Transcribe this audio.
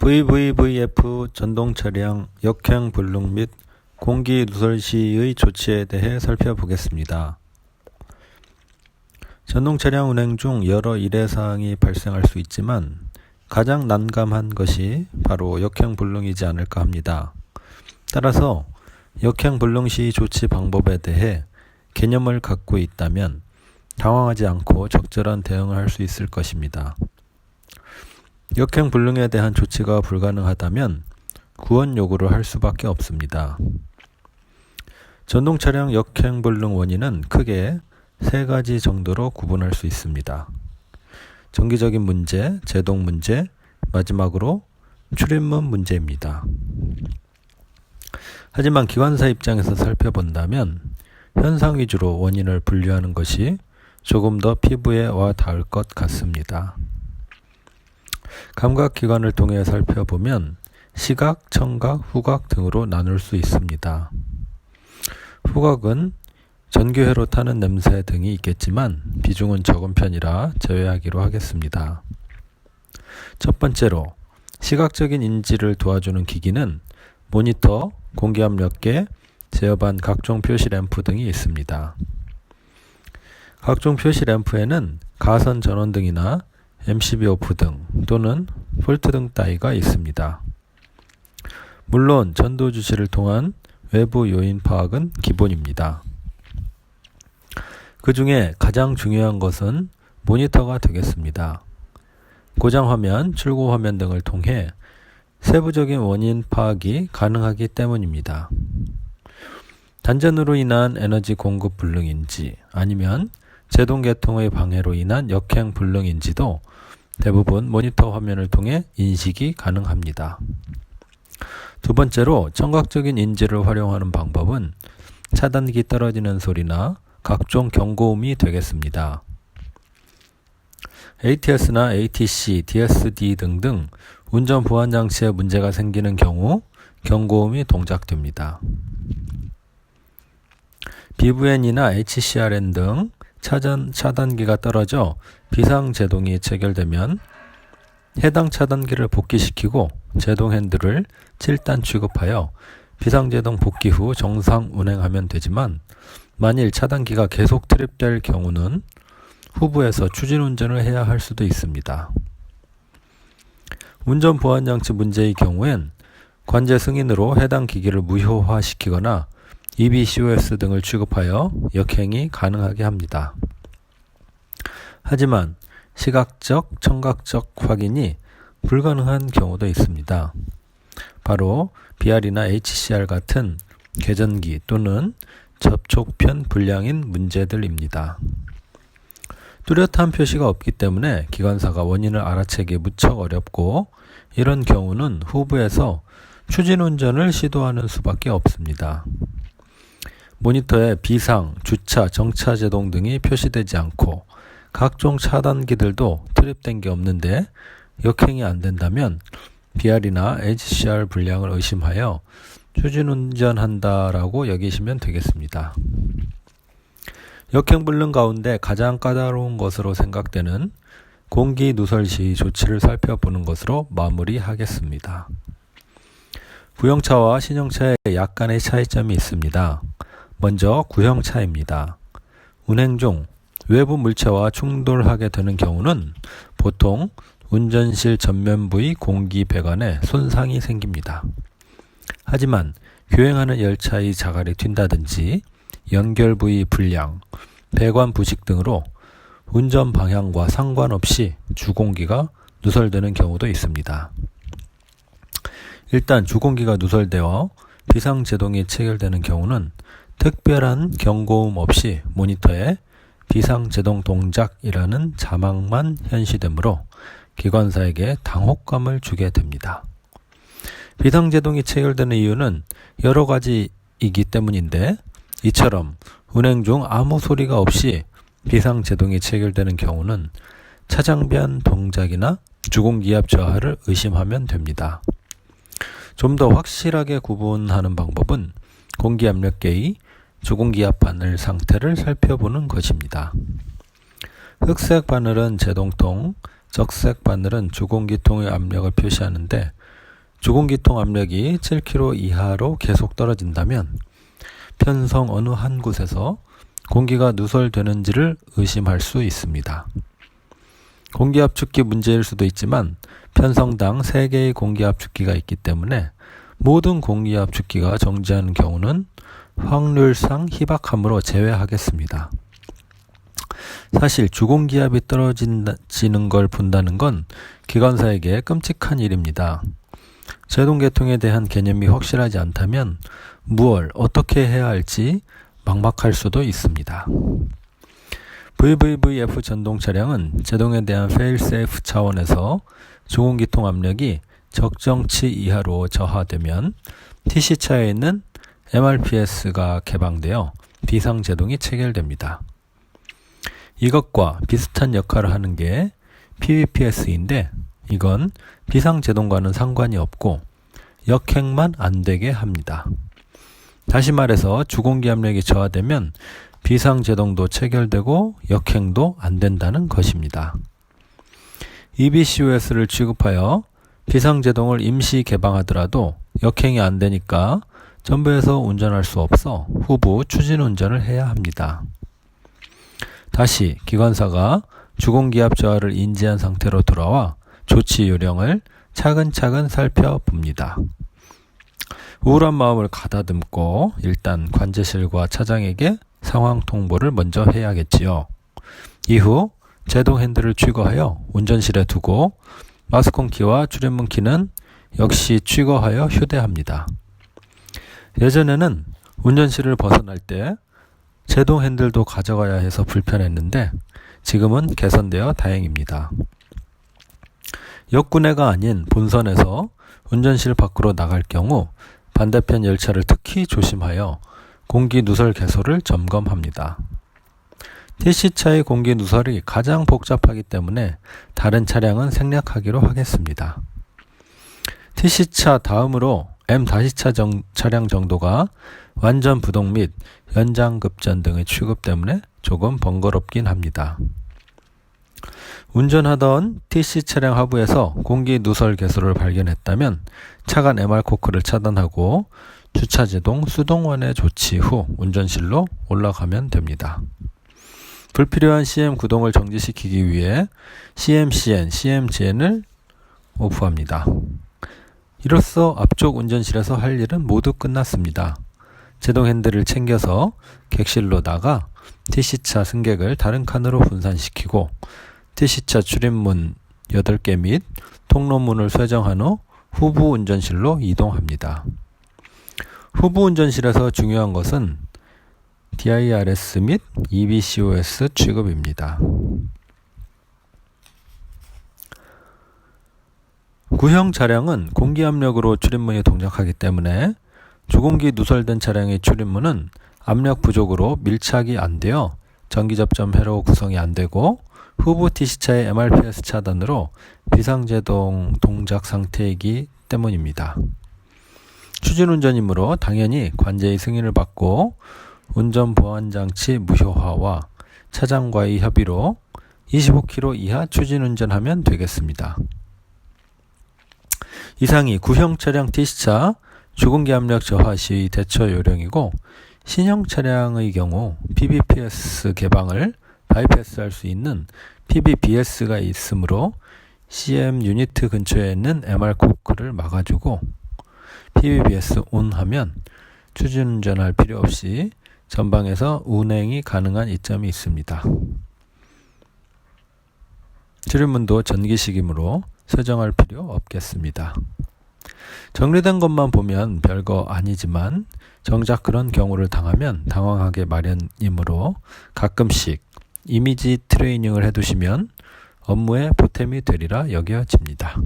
VVVF 전동 차량 역행 불능 및 공기 누설 시의 조치에 대해 살펴보겠습니다. 전동 차량 운행 중 여러 일회사항이 발생할 수 있지만 가장 난감한 것이 바로 역행 불능이지 않을까 합니다. 따라서 역행 불능 시 조치 방법에 대해 개념을 갖고 있다면 당황하지 않고 적절한 대응을 할 수 있을 것입니다. 역행 불능에 대한 조치가 불가능하다면 구원 요구를 할 수밖에 없습니다. 전동 차량 역행 불능 원인은 크게 세 가지 정도로 구분할 수 있습니다. 정기적인 문제, 제동 문제, 마지막으로 출입문 문제입니다. 하지만 기관사 입장에서 살펴본다면 현상 위주로 원인을 분류하는 것이 조금 더 피부에 와 닿을 것 같습니다. 감각기관을 통해 살펴보면 시각, 청각, 후각 등으로 나눌 수 있습니다. 후각은 전기회로 타는 냄새 등이 있겠지만 비중은 적은 편이라 제외하기로 하겠습니다. 첫 번째로 시각적인 인지를 도와주는 기기는 모니터, 공기압력계, 제어반 각종 표시 램프 등이 있습니다. 각종 표시 램프에는 가선 전원등이나 MCB 오프 등 또는 폴트 등 따위가 있습니다. 물론 전도 주시를 통한 외부 요인 파악은 기본입니다. 그 중에 가장 중요한 것은 모니터가 되겠습니다. 고장 화면, 출고 화면 등을 통해 세부적인 원인 파악이 가능하기 때문입니다. 단전으로 인한 에너지 공급 불능인지 아니면 제동 계통의 방해로 인한 역행 불능인지도 대부분 모니터 화면을 통해 인식이 가능합니다. 두 번째로 청각적인 인지를 활용하는 방법은 차단기 떨어지는 소리나 각종 경고음이 되겠습니다. ATS나 ATC, DSD 등등 운전 보안 장치에 문제가 생기는 경우 경고음이 동작됩니다. BVN이나 HCRN 등 차단기가 떨어져 비상제동이 체결되면 해당 차단기를 복귀시키고 제동 핸들을 7단 취급하여 비상제동 복귀 후 정상 운행하면 되지만 만일 차단기가 계속 트립될 경우는 후부에서 추진운전을 해야 할 수도 있습니다. 운전보안장치 문제의 경우엔 관제 승인으로 해당 기기를 무효화시키거나 EBCOS 등을 취급하여 역행이 가능하게 합니다. 하지만 시각적, 청각적 확인이 불가능한 경우도 있습니다. 바로 BR이나 HCR 같은 계전기 또는 접촉편 불량인 문제들입니다. 뚜렷한 표시가 없기 때문에 기관사가 원인을 알아채기 무척 어렵고 이런 경우는 후부에서 추진운전을 시도하는 수밖에 없습니다. 모니터에 비상, 주차, 정차 제동 등이 표시되지 않고 각종 차단기들도 트립된 게 없는데 역행이 안 된다면 BR이나 HCR 불량을 의심하여 추진운전한다라고 여기시면 되겠습니다. 역행 불능 가운데 가장 까다로운 것으로 생각되는 공기 누설 시 조치를 살펴보는 것으로 마무리하겠습니다. 구형차와 신형차에 약간의 차이점이 있습니다. 먼저 구형차입니다. 운행 중 외부 물체와 충돌하게 되는 경우는 보통 운전실 전면 부위 공기 배관에 손상이 생깁니다. 하지만 교행하는 열차의 자갈이 튄다든지 연결 부위 불량, 배관 부식 등으로 운전 방향과 상관없이 주공기가 누설되는 경우도 있습니다. 일단 주공기가 누설되어 비상제동이 체결되는 경우는 특별한 경고음 없이 모니터에 비상제동 동작이라는 자막만 현시되므로 기관사에게 당혹감을 주게 됩니다. 비상제동이 체결되는 이유는 여러 가지이기 때문인데 이처럼 운행 중 아무 소리가 없이 비상제동이 체결되는 경우는 차장변 동작이나 주공기압 저하를 의심하면 됩니다. 좀 더 확실하게 구분하는 방법은 공기압력계의 주공기압 바늘 상태를 살펴보는 것입니다. 흑색 바늘은 제동통, 적색 바늘은 주공기통의 압력을 표시하는데 주공기통 압력이 7kg 이하로 계속 떨어진다면 편성 어느 한 곳에서 공기가 누설되는지를 의심할 수 있습니다. 공기압축기 문제일 수도 있지만 편성당 3개의 공기압축기가 있기 때문에 모든 공기압축기가 정지하는 경우는 확률상 희박함으로 제외하겠습니다. 사실 주공기압이 떨어지는 걸 본다는 건 기관사에게 끔찍한 일입니다. 제동계통에 대한 개념이 확실하지 않다면 무얼 어떻게 해야 할지 막막할 수도 있습니다. VVVF 전동 차량은 제동에 대한 페일세이프 차원에서 주공기통 압력이 적정치 이하로 저하되면 TC차에 있는 MRPS가 개방되어 비상제동이 체결됩니다. 이것과 비슷한 역할을 하는 게 PVPS인데 이건 비상제동과는 상관이 없고 역행만 안 되게 합니다. 다시 말해서 주공기 압력이 저하되면 비상제동도 체결되고 역행도 안 된다는 것입니다. EBCOS를 취급하여 비상제동을 임시 개방하더라도 역행이 안 되니까 전부에서 운전할 수 없어 후부 추진운전을 해야 합니다. 다시 기관사가 주공기압 저하를 인지한 상태로 돌아와 조치 요령을 차근차근 살펴봅니다. 우울한 마음을 가다듬고 일단 관제실과 차장에게 상황 통보를 먼저 해야겠지요. 이후 제동 핸들을 취거하여 운전실에 두고 마스콘 키와 출입문 키는 역시 취거하여 휴대합니다. 예전에는 운전실을 벗어날 때 제동 핸들도 가져가야 해서 불편했는데 지금은 개선되어 다행입니다. 역군해가 아닌 본선에서 운전실 밖으로 나갈 경우 반대편 열차를 특히 조심하여 공기 누설 개소를 점검합니다. TC차의 공기 누설이 가장 복잡하기 때문에 다른 차량은 생략하기로 하겠습니다. TC차 다음으로 M-차 차량 정도가 완전 부동 및 연장급전 등의 취급 때문에 조금 번거롭긴 합니다. 운전하던 TC 차량 하부에서 공기 누설 개소를 발견했다면 차간 MR코크를 차단하고 주차제동 수동원의 조치 후 운전실로 올라가면 됩니다. 불필요한 CM 구동을 정지시키기 위해 CMCN, CMGN을 오프합니다. 이로써 앞쪽 운전실에서 할 일은 모두 끝났습니다. 제동 핸들을 챙겨서 객실로 나가 TC차 승객을 다른 칸으로 분산시키고 TC차 출입문 8개 및 통로문을 쇠정한 후 후부 운전실로 이동합니다. 후부 운전실에서 중요한 것은 DIRS 및 EBCOS 취급입니다. 구형 차량은 공기압력으로 출입문이 동작하기 때문에 주공기 누설된 차량의 출입문은 압력 부족으로 밀착이 안 되어 전기접점 회로 구성이 안 되고 후부 TC차의 MRPS 차단으로 비상제동 동작 상태이기 때문입니다. 추진운전이므로 당연히 관제의 승인을 받고 운전보안장치 무효화와 차장과의 협의로 25km 이하 추진운전하면 되겠습니다. 이상이 구형 차량 TC차 주공기 압력 저하 시 대처 요령이고 신형 차량의 경우 PVPS 개방을 바이패스할 수 있는 PVBS가 있으므로 CM 유니트 근처에 있는 MR코크를 막아주고 PVBS ON 하면 추진운전할 필요 없이 전방에서 운행이 가능한 이점이 있습니다. 출입문도 전기식이므로 설정할 필요 없겠습니다. 정리된 것만 보면 별거 아니지만 정작 그런 경우를 당하면 당황하게 마련이므로 가끔씩 이미지 트레이닝을 해두시면 업무에 보탬이 되리라 여겨집니다.